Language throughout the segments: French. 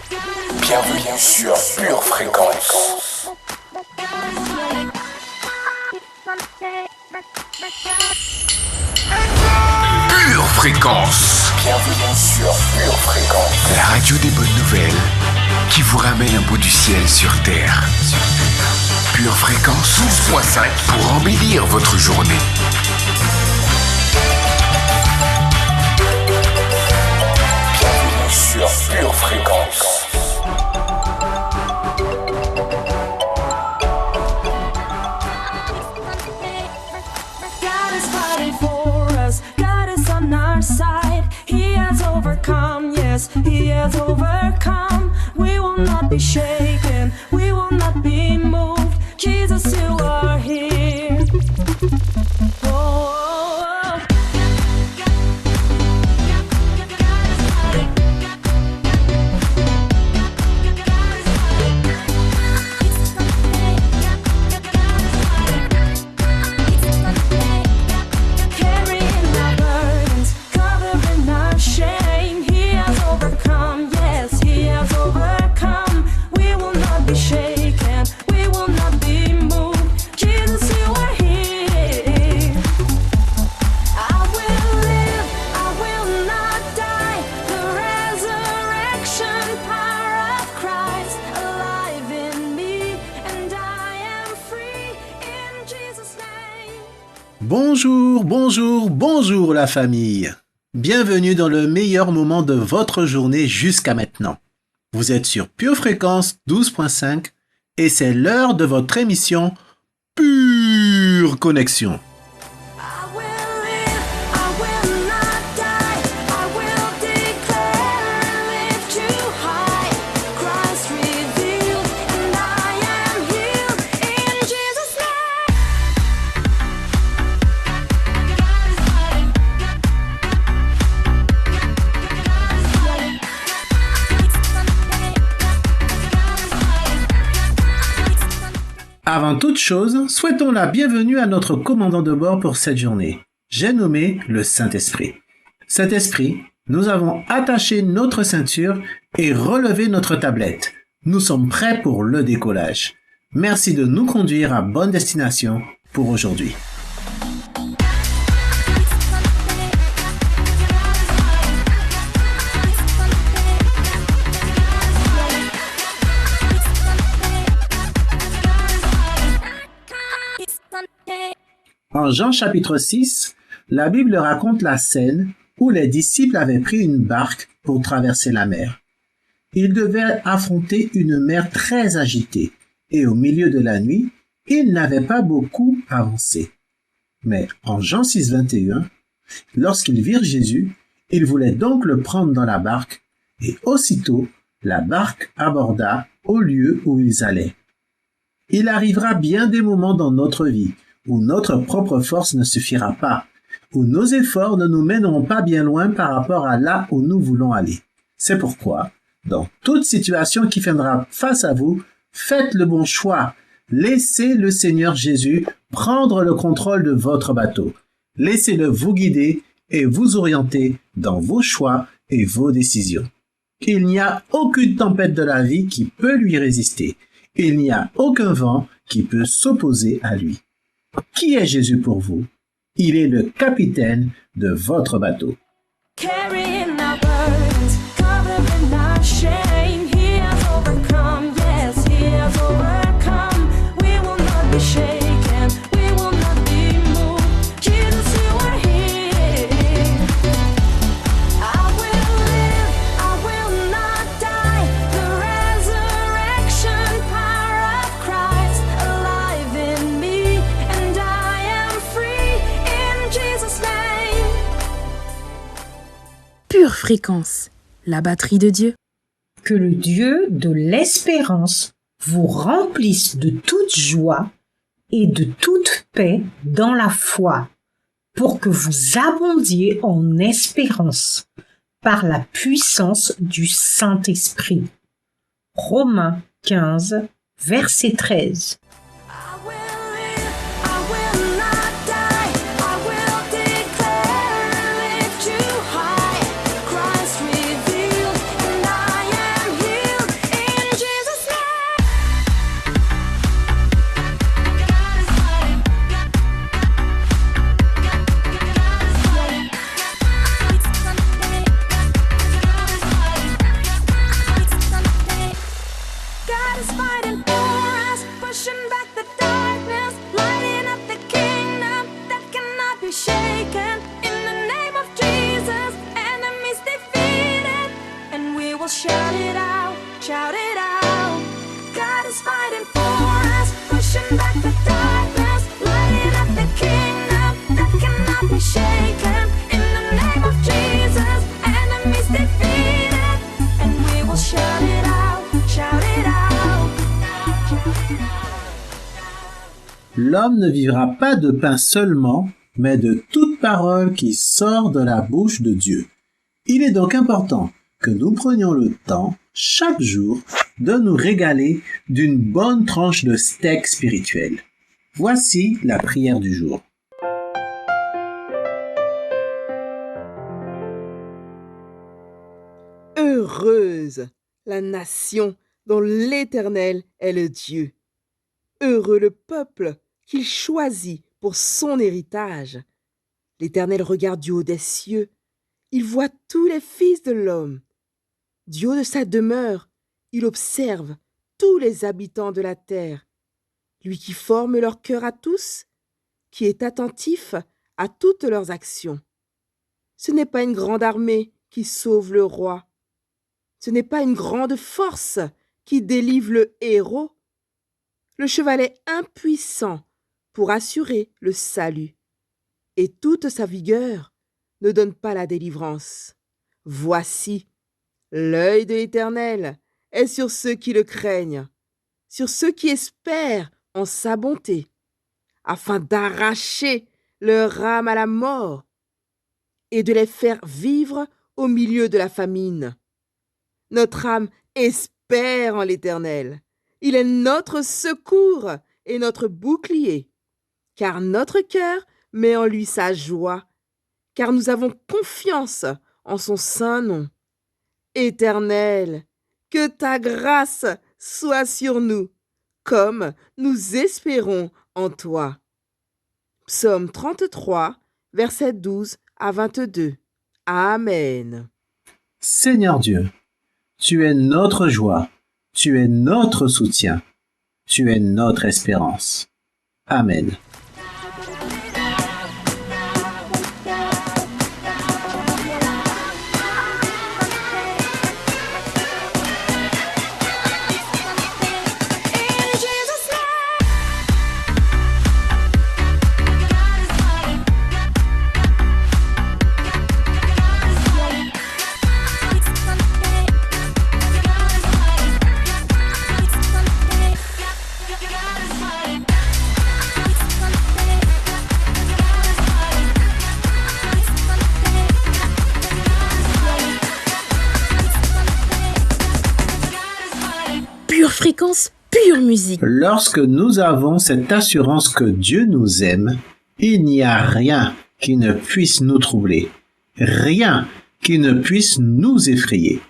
Bienvenue sur Pure Fréquence. Pure Fréquence. Bienvenue sur Pure Fréquence. La radio des bonnes nouvelles qui vous ramène un bout du ciel sur Terre. Pure Fréquence 12.5 pour embellir votre journée. Bienvenue sur Pure Fréquence. God is fighting for us. God is on our side. He has overcome. Yes, He has overcome. We will not be shaken. We will not be moved. Jesus, you are here. Oh, oh, oh. Carrying our burdens, covering our shame. He has overcome. Yes, He has overcome. We will not be shaken. We will not be moved. Jesus, you are here. I will live. I will not die. The resurrection power of Christ alive in me, and I am free in Jesus' name. Bonjour, bonjour, bonjour la famille. Bienvenue dans le meilleur moment de votre journée jusqu'à maintenant. Vous êtes sur Pure Fréquence 12.5 et c'est l'heure de votre émission Pure Connexion. I will live, I will not die. I will declare and lift you high. Christ revealed, and I am healed in Jesus' name. Avant toute chose, souhaitons la bienvenue à notre commandant de bord pour cette journée. J'ai nommé le Saint-Esprit. Saint-Esprit, nous avons attaché notre ceinture et relevé notre tablette. Nous sommes prêts pour le décollage. Merci de nous conduire à bonne destination pour aujourd'hui. En Jean chapitre 6, la Bible raconte la scène où les disciples avaient pris une barque pour traverser la mer. Ils devaient affronter une mer très agitée et au milieu de la nuit, ils n'avaient pas beaucoup avancé. Mais en Jean 6, 21, lorsqu'ils virent Jésus, ils voulaient donc le prendre dans la barque et aussitôt la barque aborda au lieu où ils allaient. Il arrivera bien des moments dans notre vie où notre propre force ne suffira pas, où nos efforts ne nous mèneront pas bien loin par rapport à là où nous voulons aller. C'est pourquoi, dans toute situation qui viendra face à vous, faites le bon choix. Laissez le Seigneur Jésus prendre le contrôle de votre bateau. Laissez-le vous guider et vous orienter dans vos choix et vos décisions. Il n'y a aucune tempête de la vie qui peut lui résister. Il n'y a aucun vent qui peut s'opposer à lui. Qui est Jésus pour vous? Il est le capitaine de votre bateau. Carrying our burdens, covering our shame. He has overcome. Yes, He has overcome. We will not be shaken. We will not be moved. Jesus, you are here. I will live. I will not die. The resurrection power of Christ alive in me, and I am free in Jesus' name. Pure Fréquence, la batterie de Dieu. Que le Dieu de l'espérance vous remplisse de toute joie et de toute paix dans la foi, pour que vous abondiez en espérance par la puissance du Saint-Esprit. Romains 15, verset 13. I will live, I will not die. I will declare and lift you high. Christ revealed, and I am healed shout it out, shout it out. God is fighting for us, pushing back the darkness, lighting up the kingdom that cannot be shaken. In the name of Jesus, enemies defeated, and we will shout it out, shout it out. L'homme ne vivra pas de pain seulement, mais de toute parole qui sort de la bouche de Dieu. Il est donc important que nous prenions le temps, chaque jour, de nous régaler d'une bonne tranche de steak spirituel. Voici la prière du jour. Heureuse la nation dont l'Éternel est le Dieu. Heureux le peuple qu'il choisit pour son héritage. L'Éternel regarde du haut des cieux. Il voit tous les fils de l'homme. Du haut de sa demeure, il observe tous les habitants de la terre. Lui qui forme leur cœur à tous, qui est attentif à toutes leurs actions. Ce n'est pas une grande armée qui sauve le roi. Ce n'est pas une grande force qui délivre le héros. Le cheval est impuissant pour assurer le salut. Et toute sa vigueur ne donne pas la délivrance. Voici, l'œil de l'Éternel est sur ceux qui le craignent, sur ceux qui espèrent en sa bonté, afin d'arracher leur âme à la mort et de les faire vivre au milieu de la famine. Notre âme espère en l'Éternel. Il est notre secours et notre bouclier, car notre cœur met en lui sa joie, car nous avons confiance en son saint nom. Éternel, que ta grâce soit sur nous, comme nous espérons en toi. Psaume 33, versets 12 à 22. Amen. Seigneur Dieu, tu es notre joie, tu es notre soutien, tu es notre espérance. Amen. Pure fréquence, pure musique. Lorsque nous avons cette assurance que Dieu nous aime, il n'y a rien qui ne puisse nous troubler, rien qui ne puisse nous effrayer.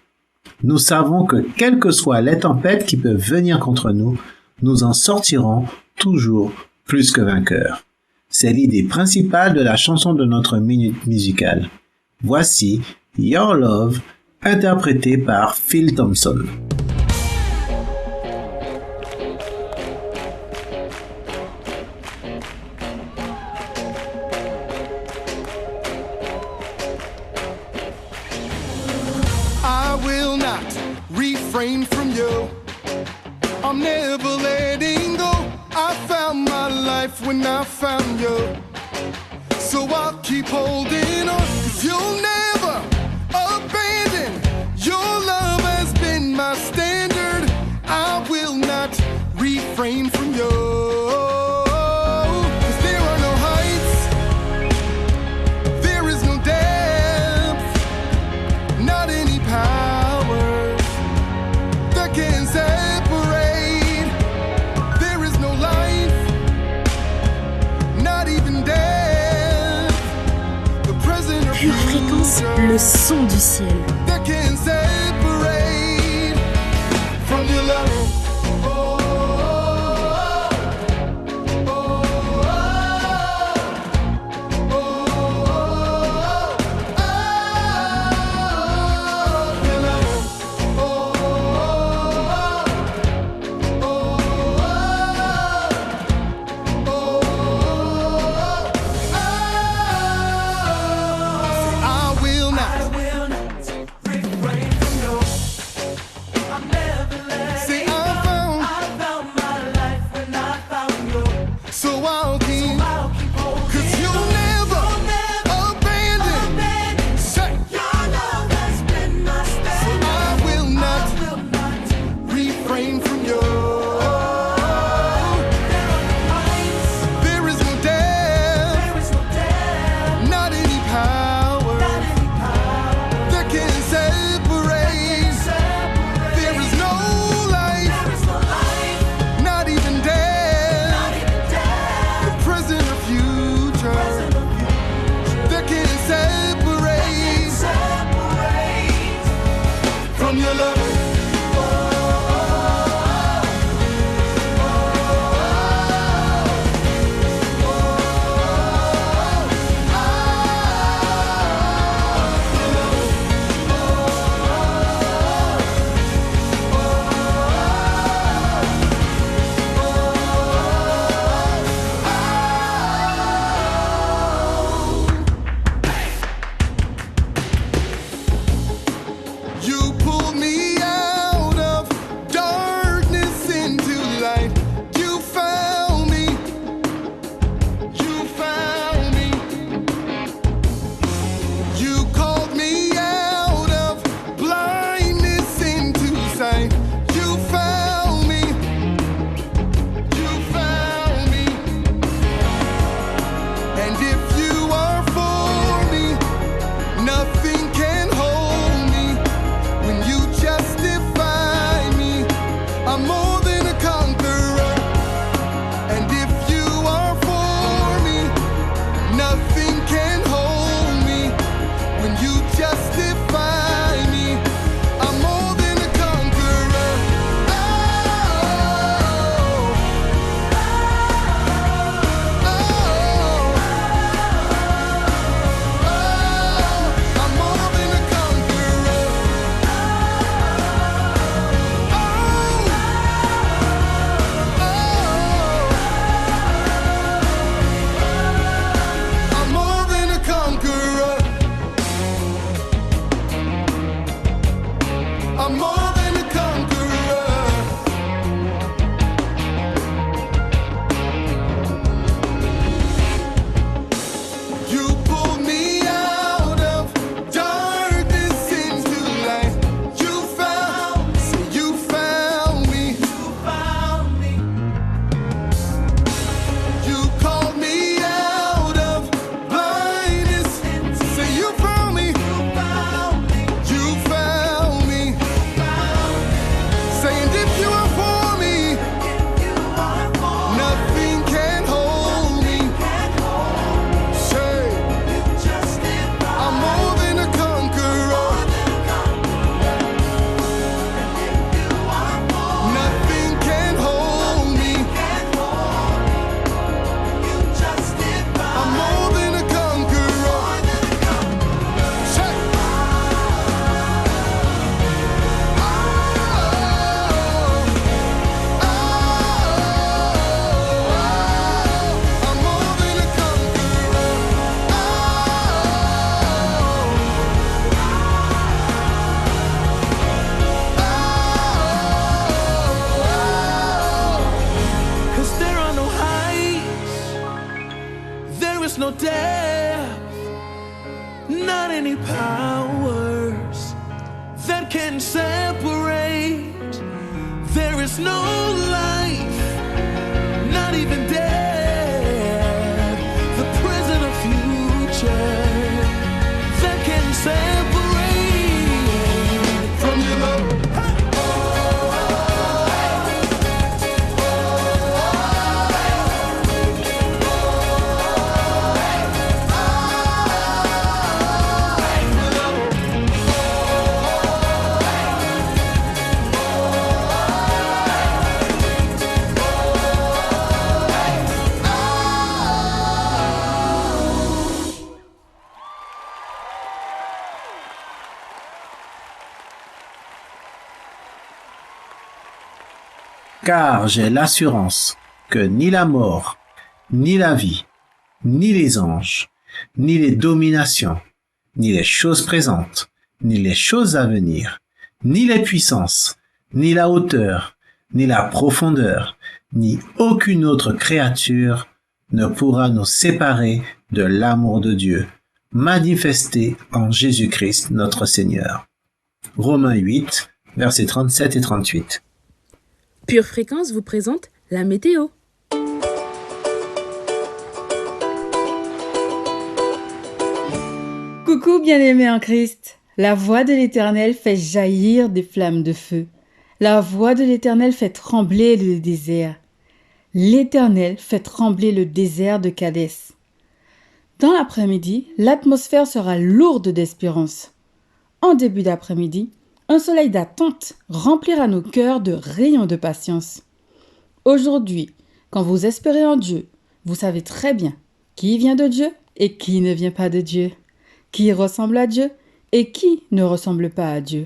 Nous savons que quelles que soient les tempêtes qui peuvent venir contre nous, nous en sortirons toujours plus que vainqueurs. C'est l'idée principale de la chanson de notre minute musicale. Voici Your Love, interprété par Phil Thompson. I will not refrain from you. I'm never letting go. I found my life when I found you. So I'll keep holding on, 'cause you'll never abandon. Your love has been my standard. I will not refrain from you. 'Cause there are no heights, there is no depth, not any power that can separate. There is no life, not even death, the present or Pure fréquence, le son du ciel. that can separate from your love. I'm more than a conqueror. You pulled me out of darkness into light. You found me. You called me out of blindness. Say you found me. You found me. Saying if you are for me, nothing can hold me. Say I'm more than a conqueror. Nothing can hold me. I'm more than a conqueror. Say I'm more than a conqueror. Cause there are no heights, there is no depth, not any powers that can separate. There is no life, not even death, the present or future that can separate from your love. Car j'ai l'assurance que ni la mort, ni la vie, ni les anges, ni les dominations, ni les choses présentes, ni les choses à venir, ni les puissances, ni la hauteur, ni la profondeur, ni aucune autre créature ne pourra nous séparer de l'amour de Dieu, manifesté en Jésus-Christ notre Seigneur. Romains 8, versets 37 et 38. Pure Fréquence vous présente la météo. Coucou bien-aimés en Christ. La voix de l'Éternel fait jaillir des flammes de feu. La voix de l'Éternel fait trembler le désert. L'Éternel fait trembler le désert de Kadès. Dans l'après-midi, l'atmosphère sera lourde d'espérance. En début d'après-midi, un soleil d'attente remplira nos cœurs de rayons de patience. Aujourd'hui, quand vous espérez en Dieu, vous savez très bien qui vient de Dieu et qui ne vient pas de Dieu, qui ressemble à Dieu et qui ne ressemble pas à Dieu.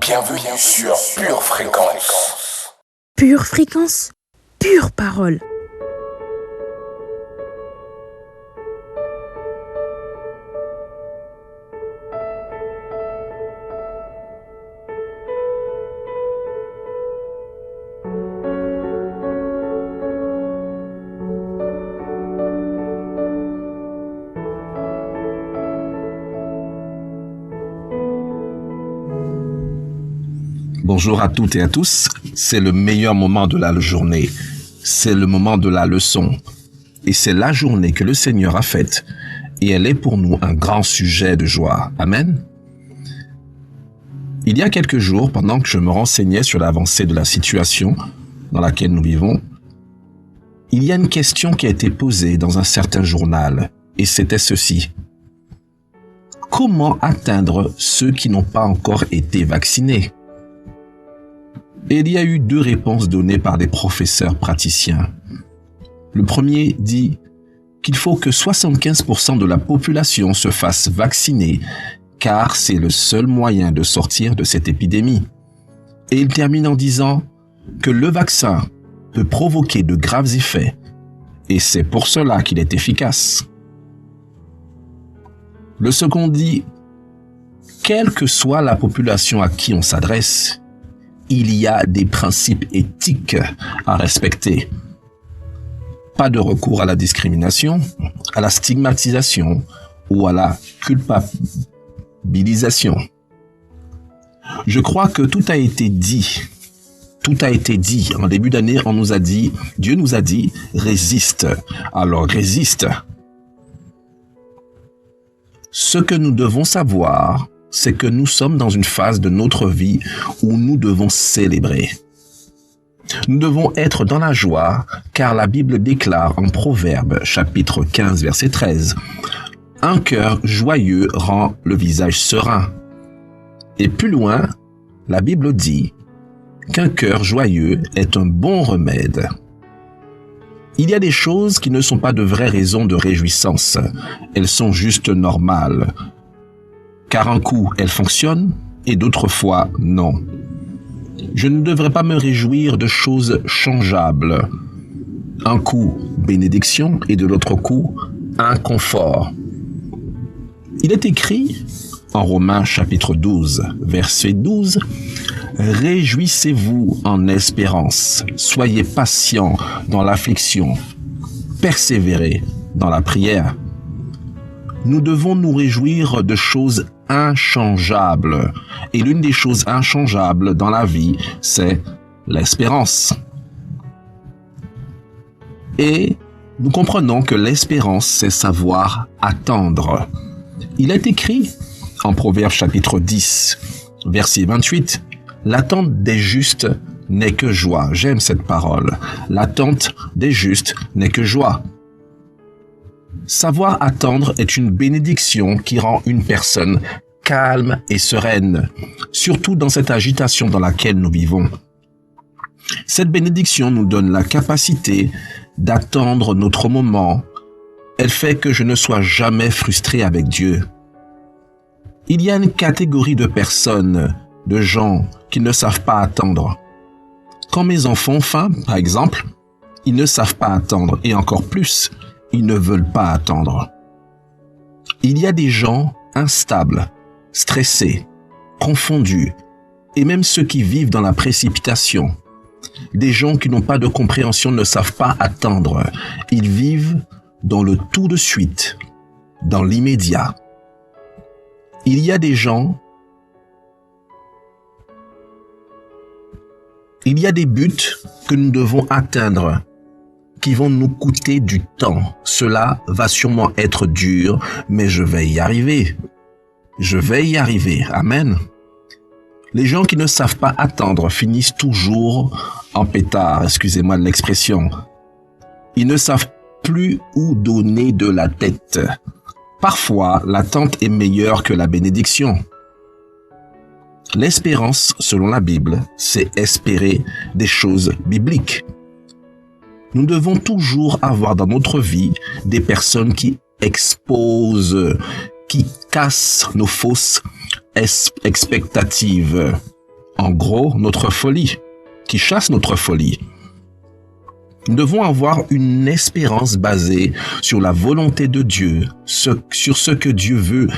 Bienvenue sur Pure Fréquence. Pure Fréquence, pure parole. Bonjour à toutes et à tous, c'est le meilleur moment de la journée, c'est le moment de la leçon et c'est la journée que le Seigneur a faite et elle est pour nous un grand sujet de joie. Amen. Il y a quelques jours, pendant que je me renseignais sur l'avancée de la situation dans laquelle nous vivons, il y a une question qui a été posée dans un certain journal et c'était ceci. Comment atteindre ceux qui n'ont pas encore été vaccinés ? Et il y a eu 2 réponses données par des professeurs praticiens. Le premier dit qu'il faut que 75% de la population se fasse vacciner car c'est le seul moyen de sortir de cette épidémie. Et il termine en disant que le vaccin peut provoquer de graves effets et c'est pour cela qu'il est efficace. Le second dit, quelle que soit la population à qui on s'adresse, il y a des principes éthiques à respecter. Pas de recours à la discrimination, à la stigmatisation ou à la culpabilisation. Je crois que tout a été dit. Tout a été dit. En début d'année, Dieu nous a dit, résiste. Alors résiste. Ce que nous devons savoir, c'est que nous sommes dans une phase de notre vie où nous devons célébrer. Nous devons être dans la joie, car la Bible déclare en Proverbes, chapitre 15, verset 13, « Un cœur joyeux rend le visage serein. » Et plus loin, la Bible dit qu'un cœur joyeux est un bon remède. Il y a des choses qui ne sont pas de vraies raisons de réjouissance. Elles sont juste normales. Car un coup, elles fonctionnent et d'autres fois, non. Je ne devrais pas me réjouir de choses changeables. Un coup, bénédiction et de l'autre coup, inconfort. Il est écrit en Romains chapitre 12, verset 12, « Réjouissez-vous en espérance, soyez patients dans l'affliction, persévérez dans la prière. » Nous devons nous réjouir de choses inchangeables. Et l'une des choses inchangeables dans la vie, c'est l'espérance. Et nous comprenons que l'espérance, c'est savoir attendre. Il est écrit en Proverbes chapitre 10, verset 28, « L'attente des justes n'est que joie. » J'aime cette parole. L'attente des justes n'est que joie. Savoir attendre est une bénédiction qui rend une personne calme et sereine, surtout dans cette agitation dans laquelle nous vivons. Cette bénédiction nous donne la capacité d'attendre notre moment. Elle fait que je ne sois jamais frustré avec Dieu. Il y a une catégorie de personnes, de gens qui ne savent pas attendre. Quand mes enfants ont faim, par exemple, ils ne savent pas attendre et encore plus, ils ne veulent pas attendre. Il y a des gens instables, stressés, confondus, et même ceux qui vivent dans la précipitation. Des gens qui n'ont pas de compréhension ne savent pas attendre. Ils vivent dans le tout de suite, dans l'immédiat. Il y a des gens, il y a des buts que nous devons atteindre qui vont nous coûter du temps. Cela va sûrement être dur, mais je vais y arriver. Je vais y arriver. Amen. Les gens qui ne savent pas attendre finissent toujours en pétard, excusez-moi de l'expression. Ils ne savent plus où donner de la tête. Parfois, l'attente est meilleure que la bénédiction. L'espérance, selon la Bible, c'est espérer des choses bibliques. Nous devons toujours avoir dans notre vie des personnes qui exposent, qui cassent nos fausses expectatives. En gros, notre folie, qui chasse notre folie. Nous devons avoir une espérance basée sur la volonté de Dieu, sur ce que Dieu veut.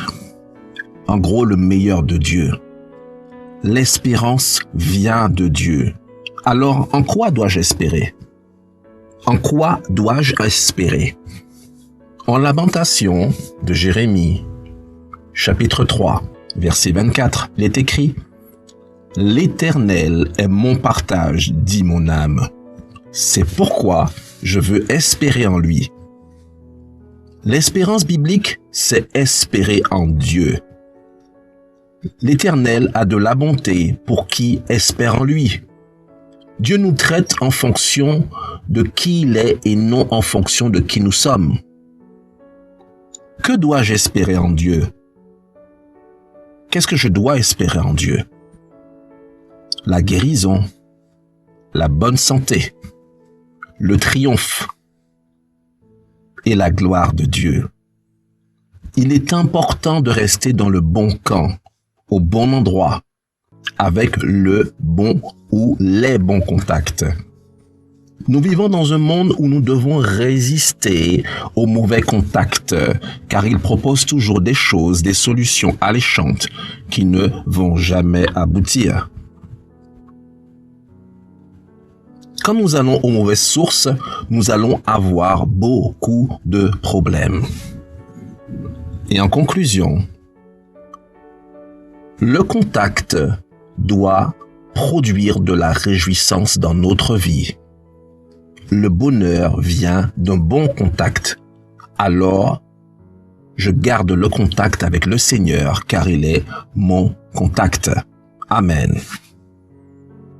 En gros, le meilleur de Dieu. L'espérance vient de Dieu. Alors, en quoi dois-je espérer? En quoi dois-je espérer? En lamentation de Jérémie, chapitre 3, verset 24, il est écrit « L'Éternel est mon partage, dit mon âme. C'est pourquoi je veux espérer en lui. » L'espérance biblique, c'est espérer en Dieu. L'Éternel a de la bonté pour qui espère en lui. Dieu nous traite en fonction de qui il est et non en fonction de qui nous sommes. Que dois-je espérer en Dieu? Qu'est-ce que je dois espérer en Dieu? La guérison, la bonne santé, le triomphe et la gloire de Dieu. Il est important de rester dans le bon camp, au bon endroit, avec le bon ou les bons contacts. Nous vivons dans un monde où nous devons résister aux mauvais contacts, car ils proposent toujours des choses, des solutions alléchantes qui ne vont jamais aboutir. Quand nous allons aux mauvaises sources, nous allons avoir beaucoup de problèmes. Et en conclusion, le contact doit produire de la réjouissance dans notre vie. Le bonheur vient d'un bon contact. Alors, je garde le contact avec le Seigneur car il est mon contact. Amen.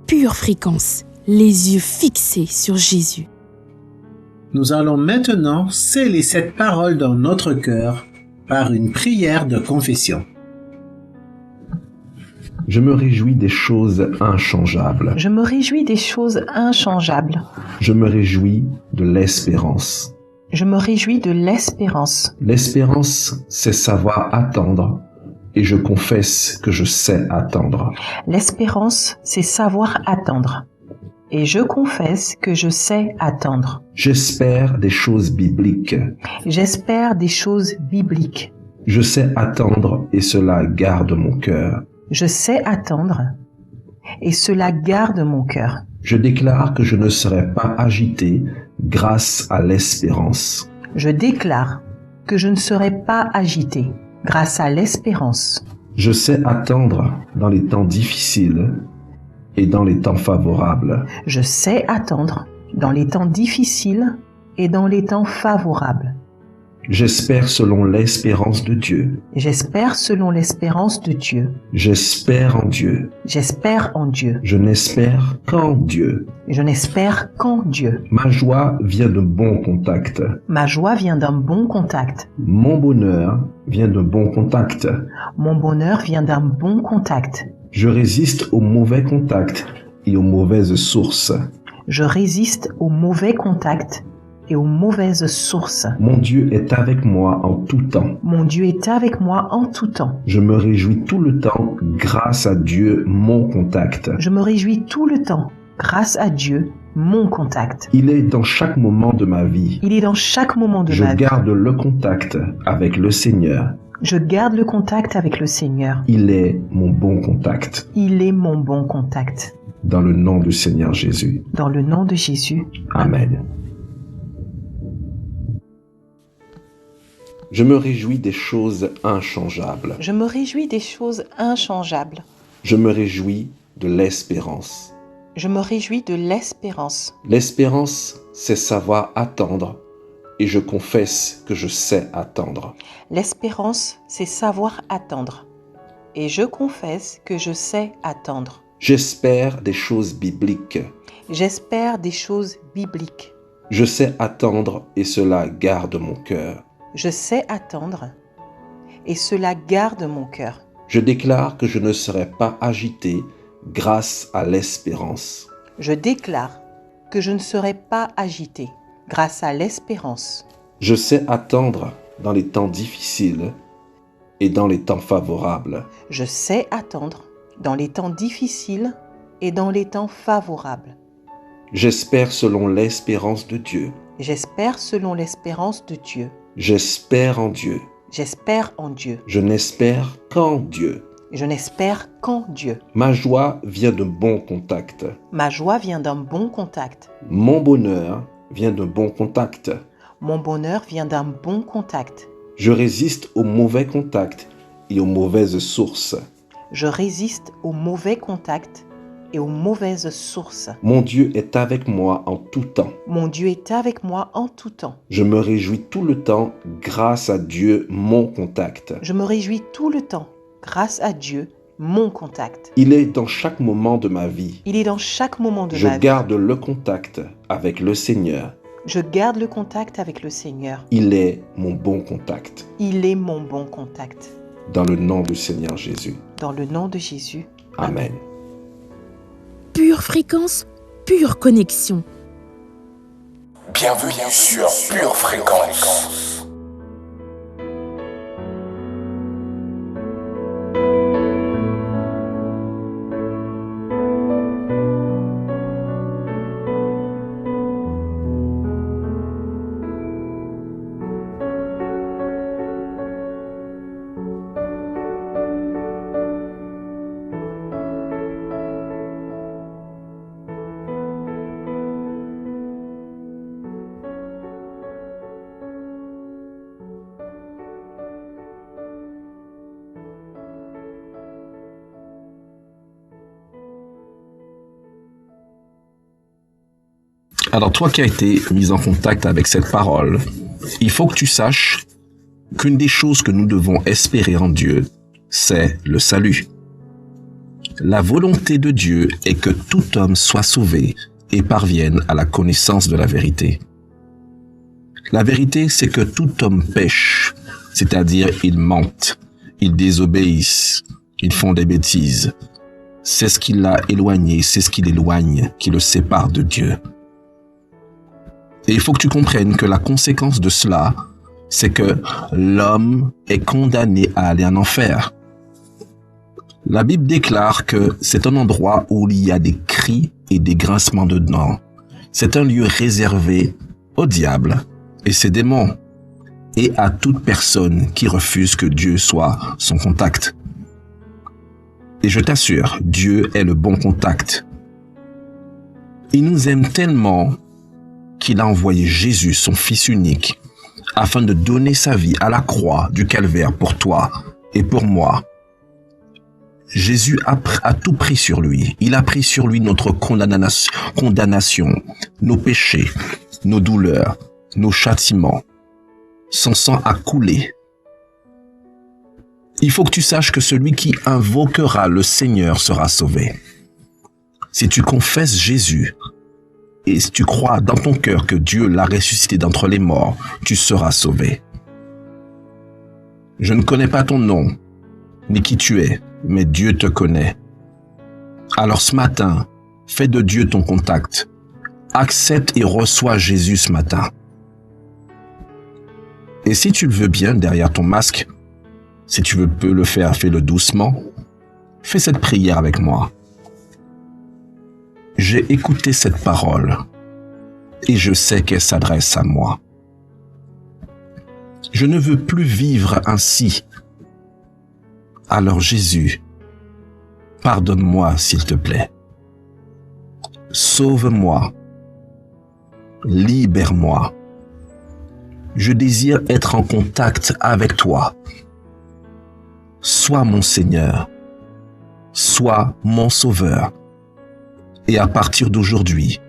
Pure fréquence, les yeux fixés sur Jésus. Nous allons maintenant sceller cette parole dans notre cœur par une prière de confession. Je me réjouis des choses inchangeables. Je me réjouis des choses inchangeables. Je me réjouis de l'espérance. Je me réjouis de l'espérance. L'espérance, c'est savoir attendre, et je confesse que je sais attendre. L'espérance, c'est savoir attendre. Et je confesse que je sais attendre. J'espère des choses bibliques. J'espère des choses bibliques. Je sais attendre et cela garde mon cœur. Je sais attendre et cela garde mon cœur. Je déclare que je ne serai pas agité grâce à l'espérance. Je déclare que je ne serai pas agité grâce à l'espérance. Je sais attendre dans les temps difficiles et dans les temps favorables. Je sais attendre dans les temps difficiles et dans les temps favorables. J'espère selon l'espérance de Dieu. J'espère selon l'espérance de Dieu. J'espère en Dieu. J'espère en Dieu. Je n'espère qu'en Dieu. Je n'espère qu'en Dieu. Ma joie vient de bons contacts. Ma joie vient d'un bon contact. Mon bonheur vient d'un bon contact. Mon bonheur vient d'un bon contact. Je résiste aux mauvais contacts et aux mauvaises sources. Je résiste aux mauvais contacts et aux mauvaises sources. Mon Dieu est avec moi en tout temps. Mon Dieu est avec moi en tout temps. Je me réjouis tout le temps grâce à Dieu, mon contact. Je me réjouis tout le temps grâce à Dieu, mon contact. Il est dans chaque moment de ma vie. Il est dans chaque moment de ma vie. Je garde le contact avec le Seigneur. Je garde le contact avec le Seigneur. Il est mon bon contact. Il est mon bon contact. Dans le nom du Seigneur Jésus. Dans le nom de Jésus. Amen. Je me réjouis des choses inchangeables. Je me réjouis des choses inchangeables. Je me réjouis de l'espérance. Je me réjouis de l'espérance. L'espérance, c'est savoir attendre, et je confesse que je sais attendre. L'espérance, c'est savoir attendre. Et je confesse que je sais attendre. J'espère des choses bibliques. J'espère des choses bibliques. Je sais attendre et cela garde mon cœur. Je sais attendre et cela garde mon cœur. Je déclare que je ne serai pas agité grâce à l'espérance. Je déclare que je ne serai pas agité grâce à l'espérance. Je sais attendre dans les temps difficiles et dans les temps favorables. Je sais attendre dans les temps difficiles et dans les temps favorables. J'espère selon l'espérance de Dieu. J'espère selon l'espérance de Dieu. J'espère en Dieu. J'espère en Dieu. Je n'espère qu'en Dieu. Je n'espère qu'en Dieu. Ma joie vient de bons contacts. Ma joie vient d'un bon contact. Mon bonheur vient d'un bon contact. Mon bonheur vient d'un bon contact. Je résiste aux mauvais contacts et aux mauvaises sources. Je résiste aux mauvais contacts et aux mauvaises sources. Mon Dieu est avec moi en tout temps. Mon Dieu est avec moi en tout temps. Je me réjouis tout le temps grâce à Dieu, mon contact. Je me réjouis tout le temps grâce à Dieu, mon contact. Il est dans chaque moment de ma vie. Il est dans chaque moment de ma vie. Je garde le contact avec le Seigneur. Je garde le contact avec le Seigneur. Il est mon bon contact. Il est mon bon contact. Dans le nom du Seigneur Jésus. Dans le nom de Jésus. Amen. Pure fréquence, pure connexion. Bienvenue sur Pure Fréquence. Alors toi qui as été mis en contact avec cette parole, il faut que tu saches qu'une des choses que nous devons espérer en Dieu, c'est le salut. La volonté de Dieu est que tout homme soit sauvé et parvienne à la connaissance de la vérité. La vérité, c'est que tout homme pêche, c'est-à-dire ils mentent, ils désobéissent, ils font des bêtises. C'est ce qui l'a éloigné, c'est ce qui l'éloigne, qui le sépare de Dieu. Et il faut que tu comprennes que la conséquence de cela, c'est que l'homme est condamné à aller en enfer. La Bible déclare que c'est un endroit où il y a des cris et des grincements de dents. C'est un lieu réservé au diable et ses démons, et à toute personne qui refuse que Dieu soit son contact. Et je t'assure, Dieu est le bon contact. Il nous aime tellement qu'il a envoyé Jésus, son Fils unique, afin de donner sa vie à la croix du calvaire pour toi et pour moi. Jésus a tout pris sur lui. Il a pris sur lui notre condamnation, nos péchés, nos douleurs, nos châtiments. Son sang a coulé. Il faut que tu saches que celui qui invoquera le Seigneur sera sauvé. Si tu confesses Jésus et si tu crois dans ton cœur que Dieu l'a ressuscité d'entre les morts, tu seras sauvé. Je ne connais pas ton nom, ni qui tu es, mais Dieu te connaît. Alors ce matin, fais de Dieu ton contact. Accepte et reçois Jésus ce matin. Et si tu le veux bien derrière ton masque, si tu peux le faire, fais-le doucement. Fais cette prière avec moi. J'ai écouté cette parole et je sais qu'elle s'adresse à moi. Je ne veux plus vivre ainsi. Alors Jésus, pardonne-moi s'il te plaît. Sauve-moi. Libère-moi. Je désire être en contact avec toi. Sois mon Seigneur. Sois mon Sauveur. Et à partir d'aujourd'hui,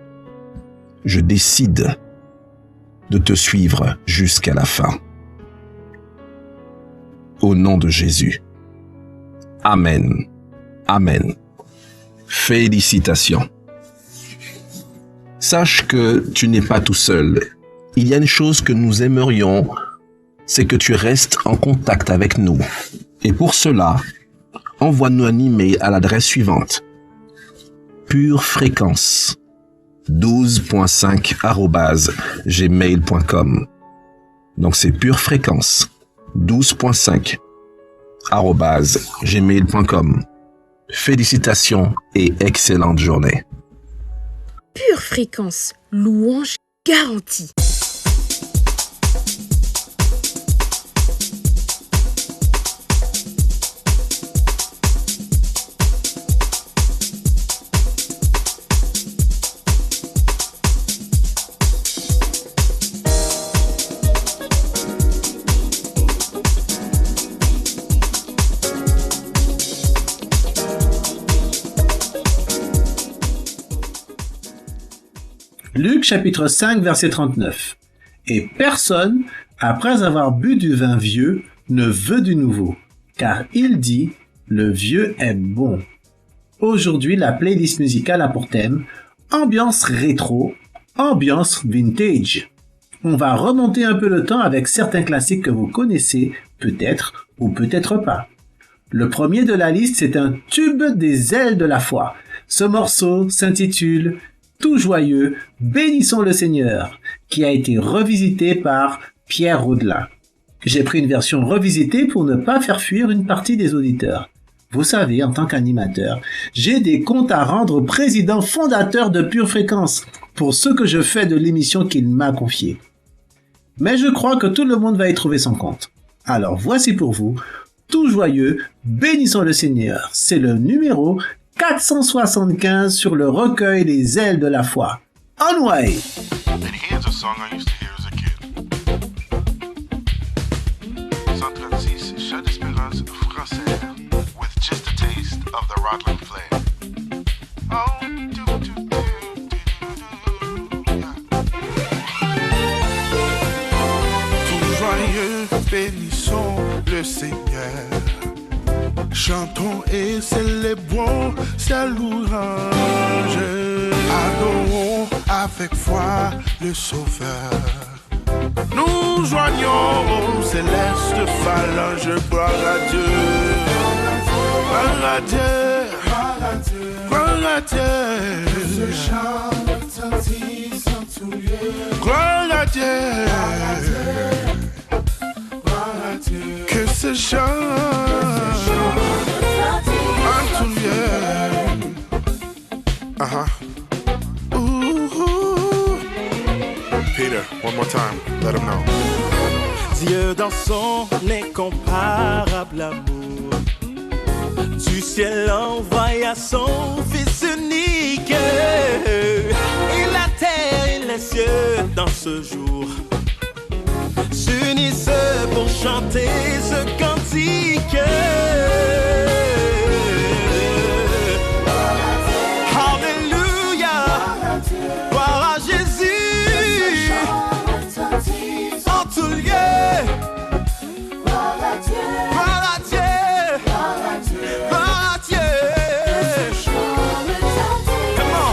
je décide de te suivre jusqu'à la fin. Au nom de Jésus. Amen. Amen. Félicitations. Sache que tu n'es pas tout seul. Il y a une chose que nous aimerions, c'est que tu restes en contact avec nous. Et pour cela, envoie-nous un email à l'adresse suivante: purefréquence 12.5@gmail.com. Donc c'est purefréquence 12.5@gmail.com. Félicitations et excellente journée. Pure fréquence, louange garantie. Luc chapitre 5 verset 39. Et personne, après avoir bu du vin vieux, ne veut du nouveau, car il dit, le vieux est bon. Aujourd'hui, la playlist musicale a pour thème ambiance rétro, ambiance vintage. On va remonter un peu le temps avec certains classiques que vous connaissez, peut-être ou peut-être pas. Le premier de la liste, c'est un tube des ailes de la foi. Ce morceau s'intitule Tout joyeux, bénissons le Seigneur, qui a été revisité par Pierre Rodelin. J'ai pris une version revisitée pour ne pas faire fuir une partie des auditeurs. Vous savez, en tant qu'animateur, j'ai des comptes à rendre au président fondateur de Pure Fréquence pour ce que je fais de l'émission qu'il m'a confiée. Mais je crois que tout le monde va y trouver son compte. Alors voici pour vous, Tout joyeux, bénissons le Seigneur. C'est le numéro 475 sur le recueil des ailes de la foi. Onway! And here's a song I used to hear as a kid. 136 Chats d'Espérance français with just a taste of the Rockland flair. Oh, do, do, do, do, do, do, yeah. bénissons le Seigneur. Chantons et célébrons sa louange. Adorons avec foi le Sauveur. Nous joignons aux célestes phalanges. Gloire à Dieu. Gloire à Dieu. Gloire à Dieu. Ce chant retentisse en tout lieu. Gloire à Dieu. Gloire à Dieu. Que ce chant en tout lieu. Peter, one more time. Let him know. Dieu dans son incomparable amour, du ciel envoya son Fils unique. Et la terre et les cieux dans ce jour s'unissent pour chanter ce cantique. Alléluia, gloire à Jésus. En tout lieu, gloire à Dieu, gloire à Dieu, gloire à Dieu. Come on.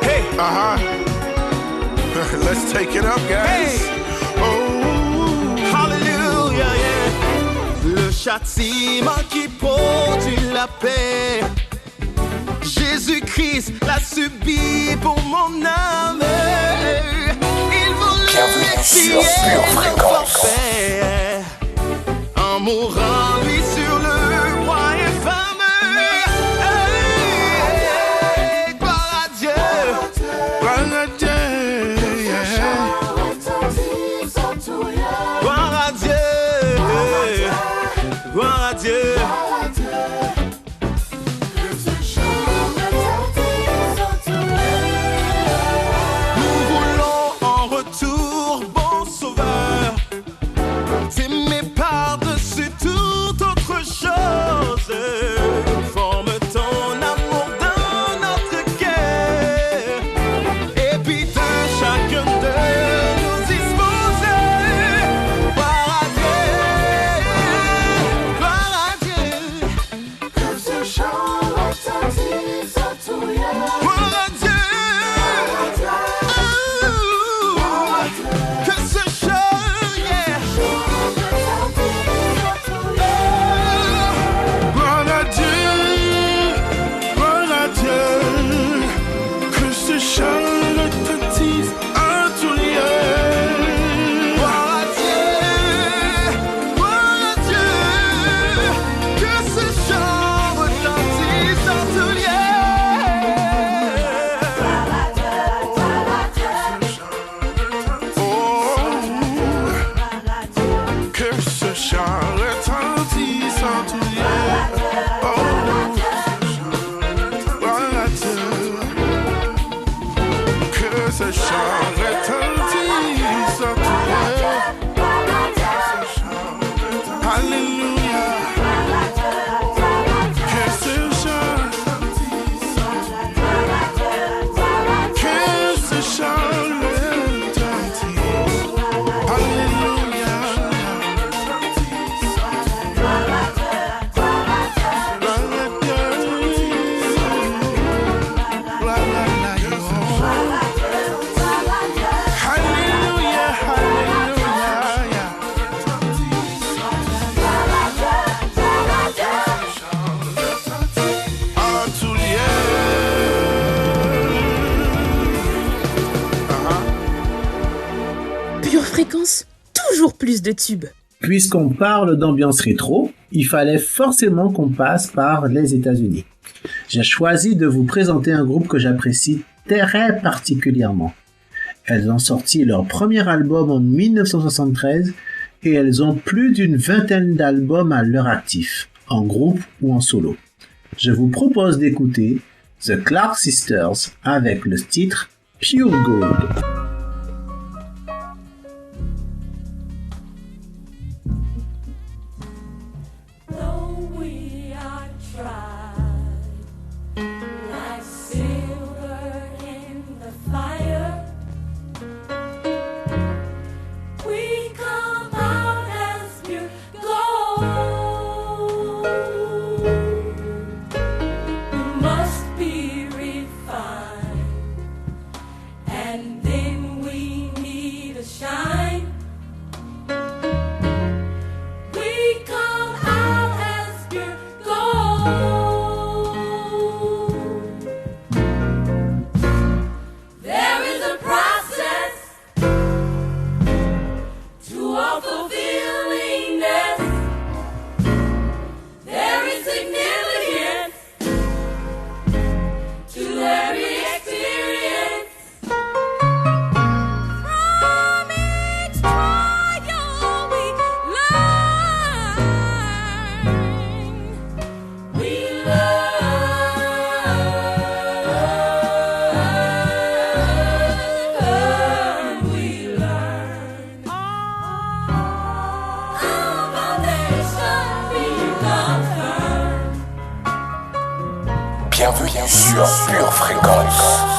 Hey. Let's take it up, guys. Hey. Oh. Hallelujah, yeah. Le châtiment qui produit la paix, Jésus-Christ l'a subi pour mon âme. Bienvenue sur Pure Fréquence. En mourant lui sur le bois infâme. Gloire à Dieu. Gloire à Dieu. Gloire à Dieu. Gloire à Dieu. Fréquence, toujours plus de tubes. Puisqu'on parle d'ambiance rétro, il fallait forcément qu'on passe par les États-Unis. J'ai choisi de vous présenter un groupe que j'apprécie très particulièrement. Elles ont sorti leur premier album en 1973 et elles ont plus d'une vingtaine d'albums à leur actif, en groupe ou en solo. Je vous propose d'écouter The Clark Sisters avec le titre Pure Gold. We come out. Bienvenue sur Pure Fréquence.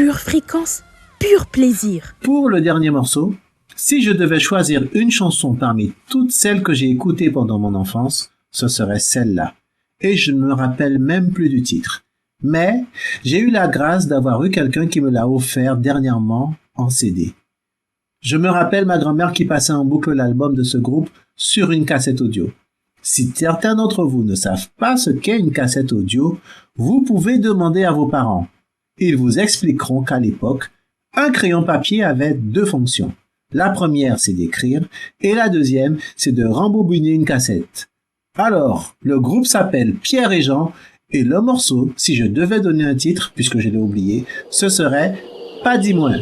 Pure fréquence, pur plaisir. Pour le dernier morceau, si je devais choisir une chanson parmi toutes celles que j'ai écoutées pendant mon enfance, ce serait celle-là. Et je ne me rappelle même plus du titre. Mais j'ai eu la grâce d'avoir eu quelqu'un qui me l'a offert dernièrement en CD. Je me rappelle ma grand-mère qui passait en boucle l'album de ce groupe sur une cassette audio. Si certains d'entre vous ne savent pas ce qu'est une cassette audio, vous pouvez demander à vos parents. Ils vous expliqueront qu'à l'époque, un crayon papier avait deux fonctions. La première, c'est d'écrire, et la deuxième, c'est de rembobiner une cassette. Alors, le groupe s'appelle Pierre et Jean, et le morceau, si je devais donner un titre, puisque je l'ai oublié, ce serait « Pas dis moins ».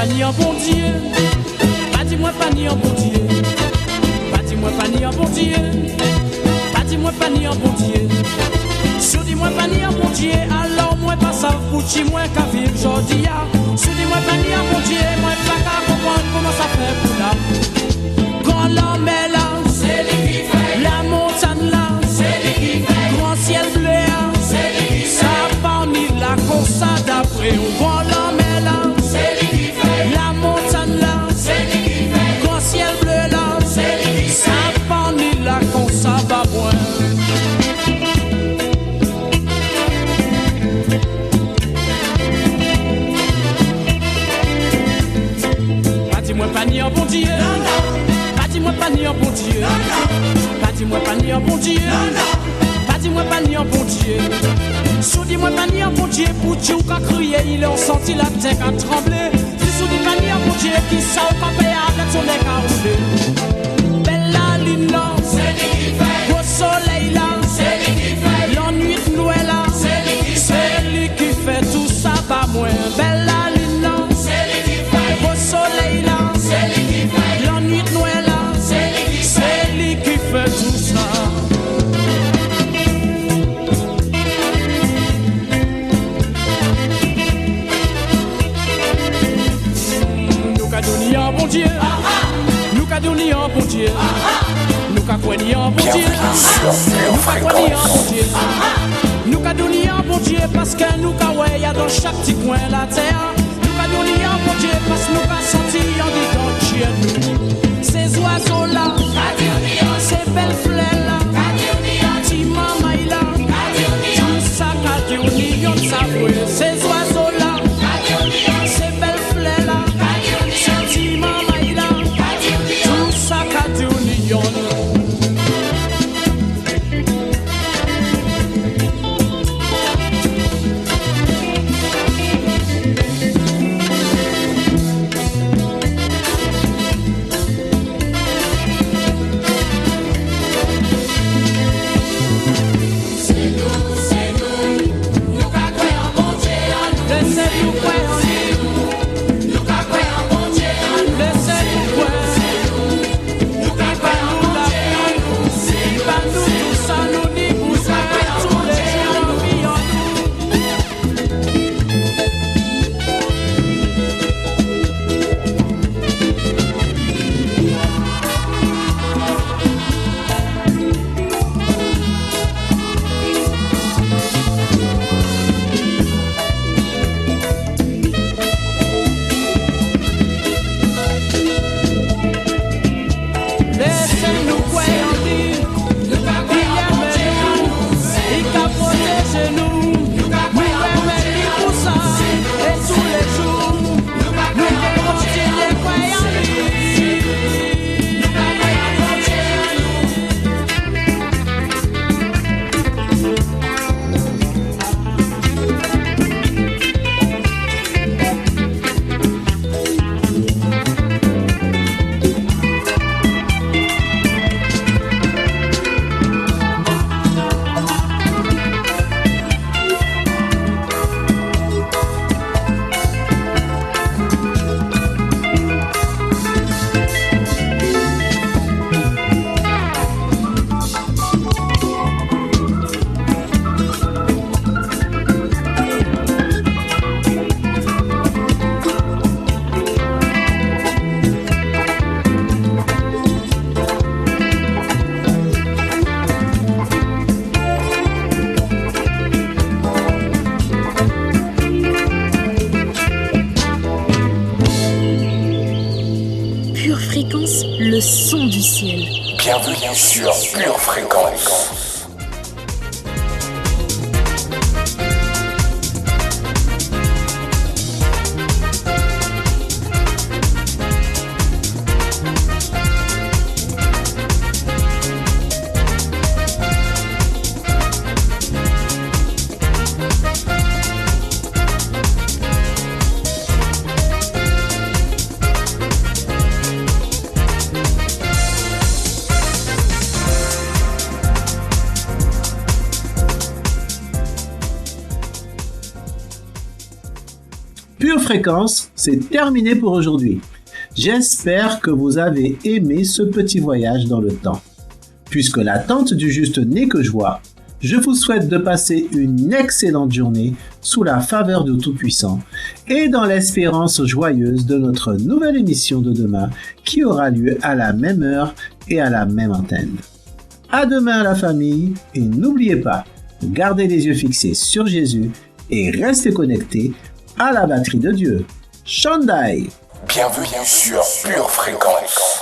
pas ni en bon Dieu. Pas dis-moi pas ni en bon Dieu. Pas dis-moi pas ni en bon Dieu. Pas dis-moi pas ni en bon Dieu. Si dis-moi pas ni en bon Dieu, alors moi pas ça pour chi moi qu'à vivre aujourd'hui. Si dis-moi pas ni en bon Dieu, moi pas qu'à comprendre comment ça fait pour là. Quand l'homme est là, c'est lui qui fait. La montagne là, c'est lui qui fait. Grand ciel bleu, c'est lui qui fait. Ça parmi la course d'après. Quand l'homme est là, c'est lui qui fait. La montagne là, c'est lui qui fait. Grand ciel bleu là, c'est lui qui fait. Ça parmi la course va moins. Dis-moi pas ni en bon Dieu. Pas dis-moi pas ni en bon Dieu. Pas dis-moi pas ni en bon Dieu. Pas dis-moi pas ni en bon Dieu. Sous dis-moi pas ni en bon Dieu. Pour Dieu qu'a crié, il a senti la terre a tremblé. Si sous dis pas ni en bon Dieu, qui ça au campé avec son nez à rouler. Belle la lune là, c'est lui qui fait. Beau soleil là, c'est lui qui fait. L'ennui de Noël là, c'est lui qui fait. C'est lui qui fait tout ça pas moins. Belle la lune là, c'est lui qui fait. Beau soleil là, c'est lui qui fait. L'ennui de Noël là, c'est lui qui fait. C'est lui qui fait tout ça. Nous qu'a donné un bon Dieu. Nous qu'a donné un bon Dieu. Nous qu'a donné un bon Dieu. Nous qu'a donné un bon Dieu. Nous qu'a donné un bon Dieu parce que nous qu'a ouais y a dans chaque petit coin la terre. Nous qu'a donné un bon Dieu parce que nous qu'a senti en dedans chez nous. Ces oiseaux là, ces belles fleurs là, petit maman là, tout ça qu'a donné on s'avoue. Ces oiseaux là, ces belles fleurs là, ce petit maman là, tout ça qu'a donné on. Le son du ciel. Bienvenue sur Pure Fréquence. Fréquence, c'est terminé pour aujourd'hui. J'espère que vous avez aimé ce petit voyage dans le temps. Puisque l'attente du juste n'est que joie, je vous souhaite de passer une excellente journée sous la faveur du Tout-Puissant et dans l'espérance joyeuse de notre nouvelle émission de demain qui aura lieu à la même heure et à la même antenne. À demain la famille et n'oubliez pas, gardez les yeux fixés sur Jésus et restez connectés à la batterie de Dieu. Shandai! Bienvenue sur Pure Fréquence.